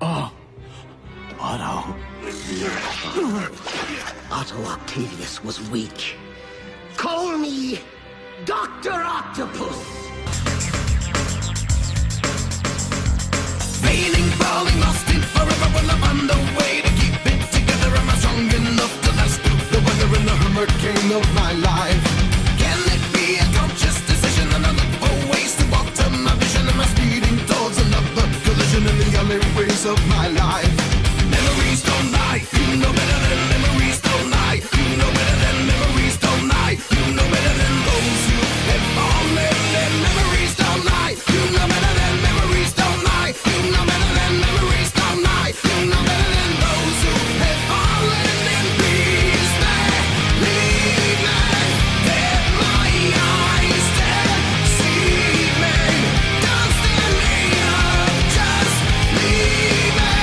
Oh, Otto. Otto Octavius was weak. Call me Doctor Octopus! Failing, falling, lost in forever. Well, I'm on the way to keep it together. Am I strong enough to last through the weather in the hurricane of my life? Can it be a conscious decision? And I look for ways to alter my vision. Am I speeding towards another collision in the alleyways of my life? Memories don't lie. You know better than memories don't lie. You know better than memories don't lie. You know better than those who have fallen. And memories don't lie. You know better than memories don't lie. You know better than memories don't lie. You know better than those who have fallen. And please believe me that my eyes deceive me. Don't stand me up, just leave me.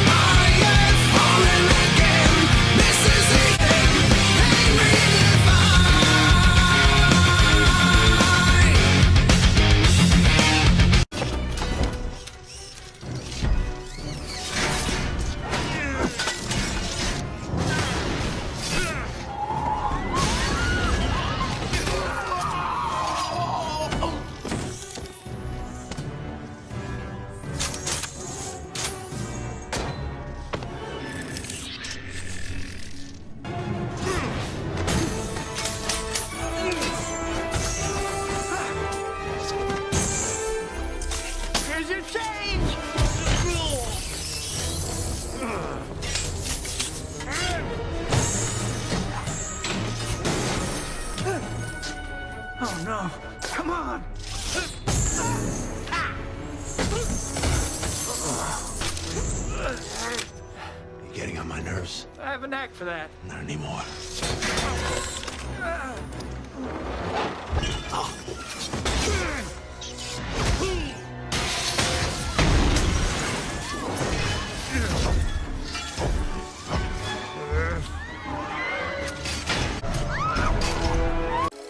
I have fallen again. This is it. Pain redefined. Here's your change! Oh no, come on! You're getting on my nerves. I have a knack for that. Not anymore.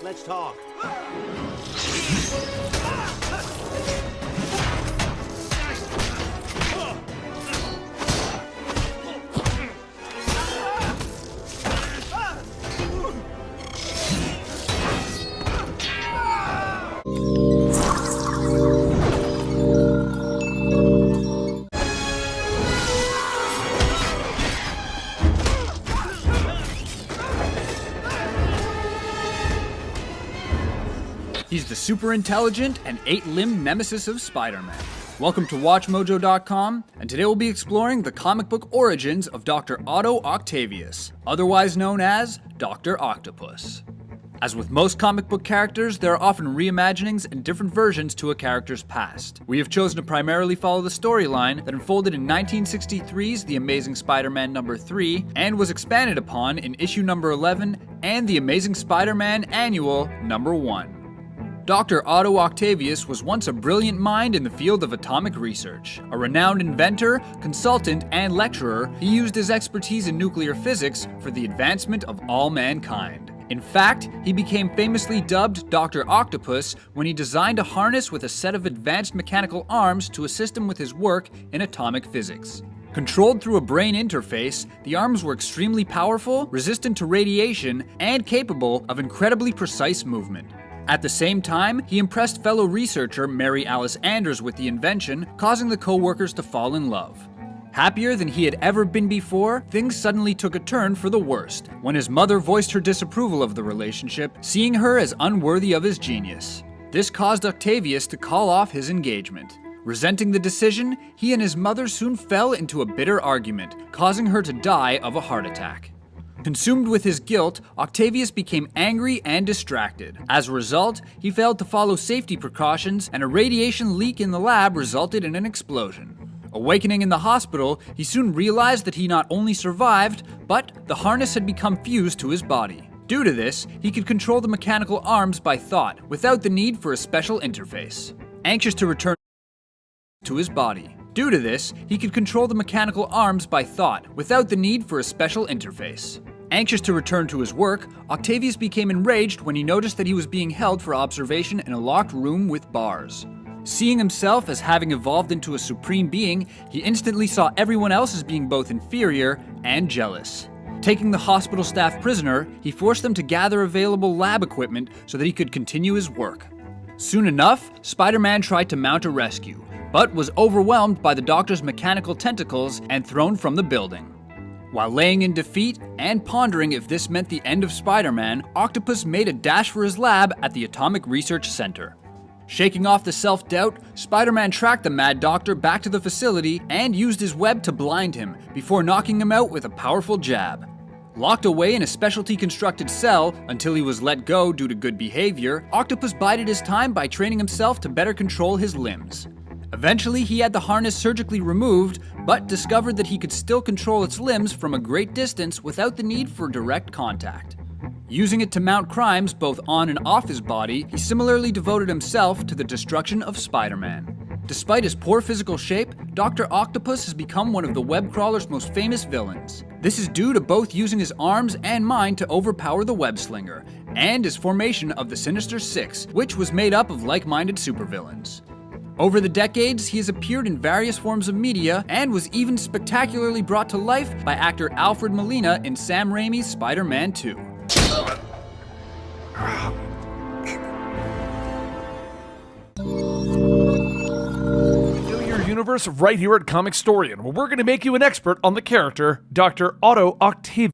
Let's talk. He's the super intelligent and 8-limbed nemesis of Spider-Man. Welcome to WatchMojo.com, and today we'll be exploring the comic book origins of Doctor Otto Octavius, otherwise known as Doctor Octopus. As with most comic book characters, there are often reimaginings and different versions to a character's past. We have chosen to primarily follow the storyline that unfolded in 1963's The Amazing Spider-Man #3 and was expanded upon in issue number 11 and The Amazing Spider-Man Annual #1. Dr. Otto Octavius was once a brilliant mind in the field of atomic research. A renowned inventor, consultant, and lecturer, he used his expertise in nuclear physics for the advancement of all mankind. In fact, he became famously dubbed Doctor Octopus when he designed a harness with a set of advanced mechanical arms to assist him with his work in atomic physics. Controlled through a brain interface, the arms were extremely powerful, resistant to radiation, and capable of incredibly precise movement. At the same time, he impressed fellow researcher Mary Alice Anders with the invention, causing the co-workers to fall in love. Happier than he had ever been before, things suddenly took a turn for the worst, when his mother voiced her disapproval of the relationship, seeing her as unworthy of his genius. This caused Octavius to call off his engagement. Resenting the decision, he and his mother soon fell into a bitter argument, causing her to die of a heart attack. Consumed with his guilt, Octavius became angry and distracted. As a result, he failed to follow safety precautions, and a radiation leak in the lab resulted in an explosion. Awakening in the hospital, he soon realized that he not only survived, but the harness had become fused to his body. Due to this, he could control the mechanical arms by thought, without the need for a special interface. Anxious to return to his body. Due to this, he could control the mechanical arms by thought, without the need for a special interface. Anxious to return to his work, Octavius became enraged when he noticed that he was being held for observation in a locked room with bars. Seeing himself as having evolved into a supreme being, he instantly saw everyone else as being both inferior and jealous. Taking the hospital staff prisoner, he forced them to gather available lab equipment so that he could continue his work. Soon enough, Spider-Man tried to mount a rescue, but was overwhelmed by the Doctor's mechanical tentacles and thrown from the building. While laying in defeat and pondering if this meant the end of Spider-Man, Octopus made a dash for his lab at the Atomic Research Center. Shaking off the self-doubt, Spider-Man tracked the Mad Doctor back to the facility and used his web to blind him before knocking him out with a powerful jab. Locked away in a specialty constructed cell until he was let go due to good behavior, Octopus bided his time by training himself to better control his limbs. Eventually, he had the harness surgically removed, but discovered that he could still control its limbs from a great distance without the need for direct contact. Using it to mount crimes both on and off his body, he similarly devoted himself to the destruction of Spider-Man. Despite his poor physical shape, Doctor Octopus has become one of the web crawler's most famous villains. This is due to both using his arms and mind to overpower the web slinger, and his formation of the Sinister Six, which was made up of like-minded supervillains. Over the decades, he has appeared in various forms of media and was even spectacularly brought to life by actor Alfred Molina in Sam Raimi's Spider-Man 2. Know your universe right here at Comic Storian, where we're going to make you an expert on the character Doctor Otto Octavia.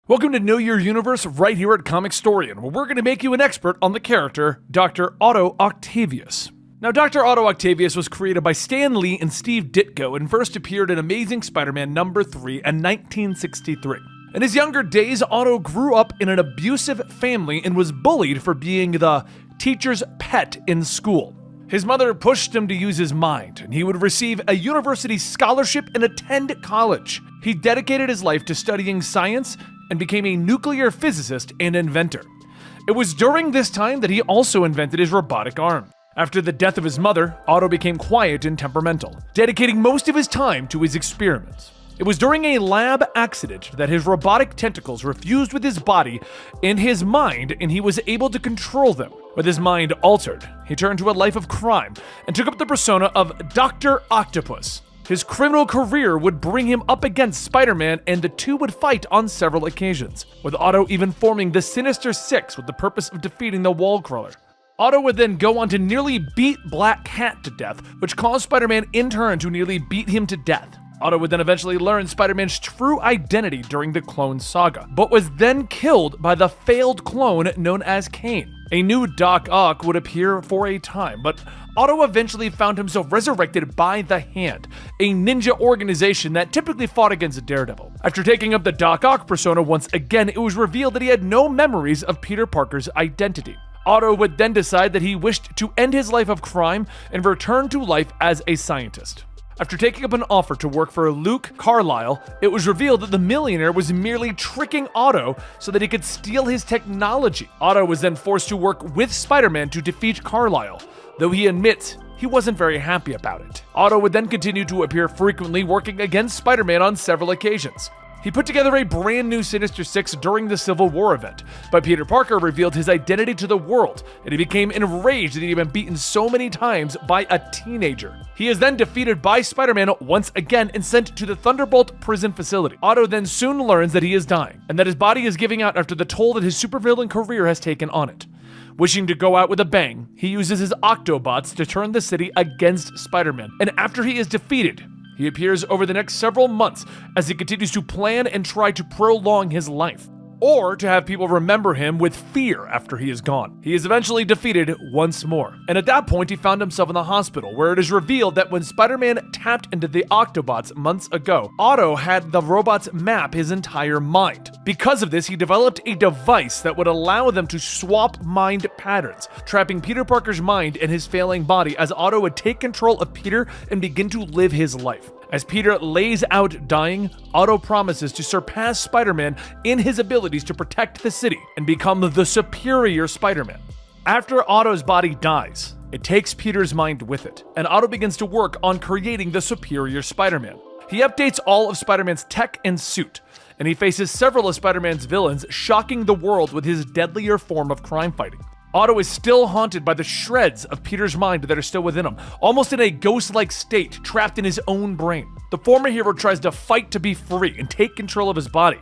Welcome to Know Your Universe right here at Comic Storian, where we're going to make you an expert on the character Doctor Otto Octavius. Now, Doctor Otto Octavius was created by Stan Lee and Steve Ditko and first appeared in Amazing Spider-Man #3 in 1963. In his younger days, Otto grew up in an abusive family and was bullied for being the teacher's pet in school. His mother pushed him to use his mind, and he would receive a university scholarship and attend college. He dedicated his life to studying science and became a nuclear physicist and inventor. It was during this time that he also invented his robotic arm. After the death of his mother, Otto became quiet and temperamental, dedicating most of his time to his experiments. It was during a lab accident that his robotic tentacles were fused with his body and his mind, and he was able to control them. With his mind altered, he turned to a life of crime and took up the persona of Doctor Octopus. His criminal career would bring him up against Spider-Man, and the two would fight on several occasions, with Otto even forming the Sinister Six with the purpose of defeating the wall crawler. Otto would then go on to nearly beat Black Cat to death, which caused Spider-Man in turn to nearly beat him to death. Otto would then eventually learn Spider-Man's true identity during the Clone Saga, but was then killed by the failed clone known as Kane. A new Doc Ock would appear for a time, but Otto eventually found himself resurrected by the Hand, a ninja organization that typically fought against Daredevil. After taking up the Doc Ock persona once again, it was revealed that he had no memories of Peter Parker's identity. Otto would then decide that he wished to end his life of crime and return to life as a scientist. After taking up an offer to work for Luke Carlisle, it was revealed that the millionaire was merely tricking Otto so that he could steal his technology. Otto was then forced to work with Spider-Man to defeat Carlisle, though he admits he wasn't very happy about it. Otto would then continue to appear frequently, working against Spider-Man on several occasions. He put together a brand new Sinister Six during the Civil War event, but Peter Parker revealed his identity to the world, and he became enraged that he had been beaten so many times by a teenager. He is then defeated by Spider-Man once again and sent to the Thunderbolt prison facility. Otto then soon learns that he is dying, and that his body is giving out after the toll that his supervillain career has taken on it. Wishing to go out with a bang, he uses his Octobots to turn the city against Spider-Man, and after he is defeated, he appears over the next several months as he continues to plan and try to prolong his life, or to have people remember him with fear after he is gone. He is eventually defeated once more, and at that point he found himself in the hospital, where it is revealed that when Spider-Man tapped into the Octobots months ago, Otto had the robots map his entire mind. Because of this, he developed a device that would allow them to swap mind patterns, trapping Peter Parker's mind in his failing body as Otto would take control of Peter and begin to live his life. As Peter lays out dying, Otto promises to surpass Spider-Man in his abilities to protect the city and become the superior Spider-Man. After Otto's body dies, it takes Peter's mind with it, and Otto begins to work on creating the superior Spider-Man. He updates all of Spider-Man's tech and suit, and he faces several of Spider-Man's villains, shocking the world with his deadlier form of crime fighting. Otto is still haunted by the shreds of Peter's mind that are still within him, almost in a ghost-like state, trapped in his own brain. The former hero tries to fight to be free and take control of his body,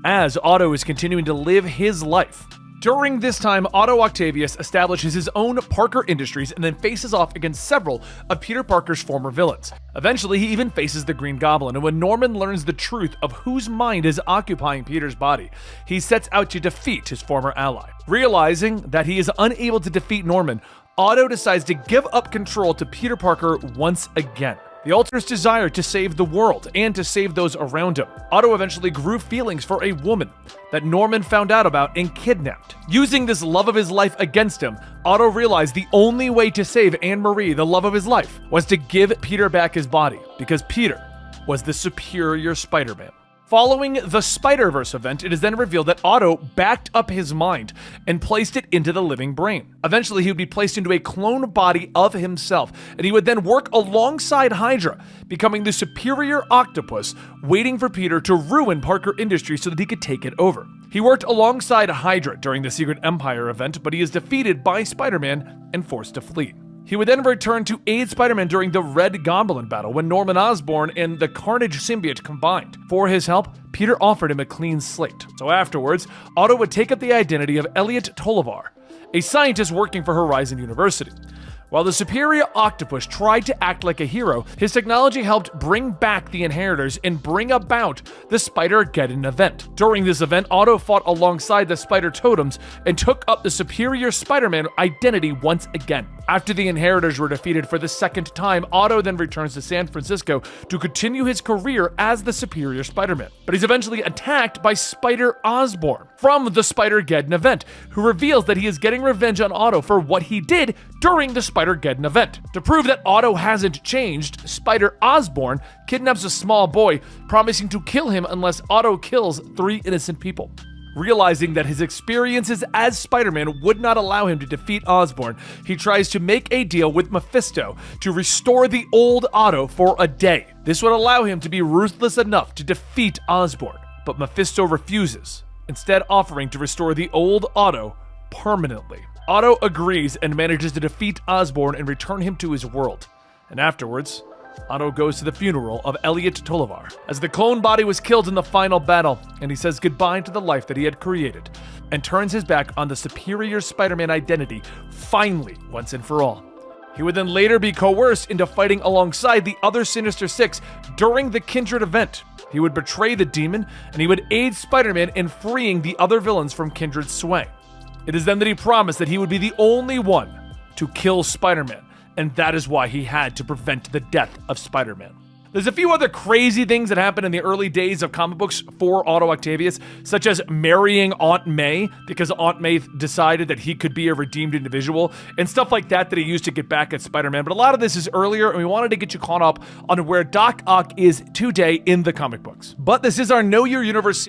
as Otto is continuing to live his life. During this time, Otto Octavius establishes his own Parker Industries and then faces off against several of Peter Parker's former villains. Eventually, he even faces the Green Goblin, and when Norman learns the truth of whose mind is occupying Peter's body, he sets out to defeat his former ally. Realizing that he is unable to defeat Norman, Otto decides to give up control to Peter Parker once again. The ultimate desire to save the world and to save those around him. Otto eventually grew feelings for a woman that Norman found out about and kidnapped. Using this love of his life against him, Otto realized the only way to save Anne-Marie, the love of his life, was to give Peter back his body, because Peter was the superior Spider-Man. Following the Spider-Verse event, it is then revealed that Otto backed up his mind and placed it into the living brain. Eventually, he would be placed into a clone body of himself, and he would then work alongside Hydra, becoming the superior octopus, waiting for Peter to ruin Parker Industries so that he could take it over. He worked alongside Hydra during the Secret Empire event, but he is defeated by Spider-Man and forced to flee. He would then return to aid Spider-Man during the Red Goblin battle when Norman Osborn and the Carnage symbiote combined. For his help, Peter offered him a clean slate. So afterwards, Otto would take up the identity of Elliot Tolliver, a scientist working for Horizon University. While the superior octopus tried to act like a hero, his technology helped bring back the Inheritors and bring about the Spider-Geddon event. During this event, Otto fought alongside the Spider Totems and took up the superior Spider-Man identity once again. After the Inheritors were defeated for the second time, Otto then returns to San Francisco to continue his career as the superior Spider-Man. But he's eventually attacked by Spider Osborn from the Spider-Geddon event, who reveals that he is getting revenge on Otto for what he did during the Spider-Geddon event. To prove that Otto hasn't changed, Spider Osborn kidnaps a small boy, promising to kill him unless Otto kills 3 innocent people. Realizing that his experiences as Spider-Man would not allow him to defeat Osborn, he tries to make a deal with Mephisto to restore the old Otto for a day. This would allow him to be ruthless enough to defeat Osborn, but Mephisto refuses, instead offering to restore the old Otto permanently. Otto agrees and manages to defeat Osborn and return him to his world. And afterwards, Otto goes to the funeral of Elliot Tolliver, as the clone body was killed in the final battle, and he says goodbye to the life that he had created, and turns his back on the superior Spider-Man identity, finally, once and for all. He would then later be coerced into fighting alongside the other Sinister Six during the Kindred event. He would betray the demon, and he would aid Spider-Man in freeing the other villains from Kindred's sway. It is then that he promised that he would be the only one to kill Spider-Man, and that is why he had to prevent the death of Spider-Man. There's a few other crazy things that happened in the early days of comic books for Otto Octavius, such as marrying Aunt May because Aunt May decided that he could be a redeemed individual, and stuff like that that he used to get back at Spider-Man. But a lot of this is earlier, and we wanted to get you caught up on where Doc Ock is today in the comic books. But this is our Know Your Universe